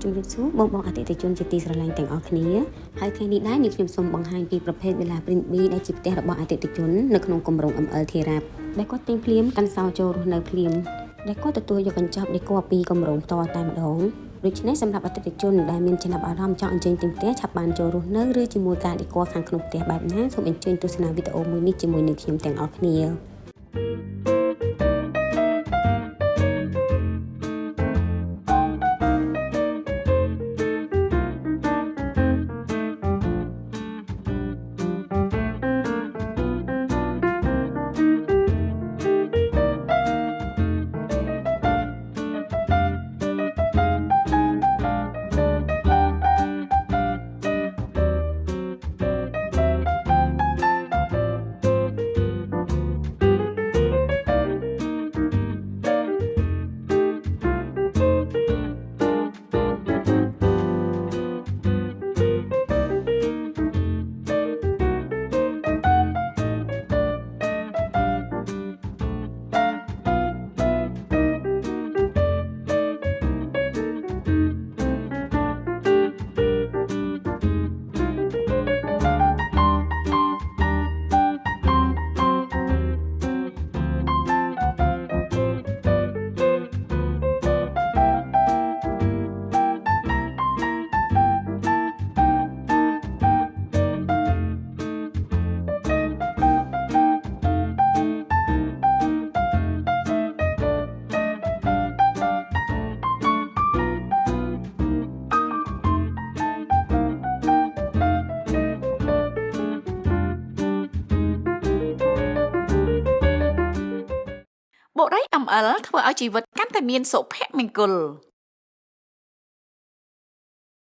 ជំរាបសួរបងអតិថិជនជាទីស្រឡាញ់ទាំងអស់គ្នាហើយថ្ងៃនេះដែរនាងខ្ញុំសូមបង្ហាញពីប្រភេទវេលា Print B ដែលជាផ្ទះរបស់អតិថិជននៅក្នុងគម្រោង ML Therap ដែលគាត់ទិញភ្លាមកាន់សោចូលរស់នៅភ្លាមដែលគាត់ទទួលយកកញ្ចប់ដេគ័រពីគម្រោងផ្ទាល់តែម្ដងដូច្នេះសម្រាប់អតិថិជនដែលមានចំណាប់អារម្មណ៍ចង់អញ្ជើញទិញផ្ទះឆាប់បានចូលរស់នៅឬជាមួយការដេគ័រខាងក្នុងផ្ទះបែបណាសូមអញ្ជើញទស្សនាវីដេអូមួយនេះជាមួយនឹងខ្ញុំទាំងអស់គ្នាបុរី ML ធ្វើឲ្យជីវិតកាន់តែមានសុភមង្គល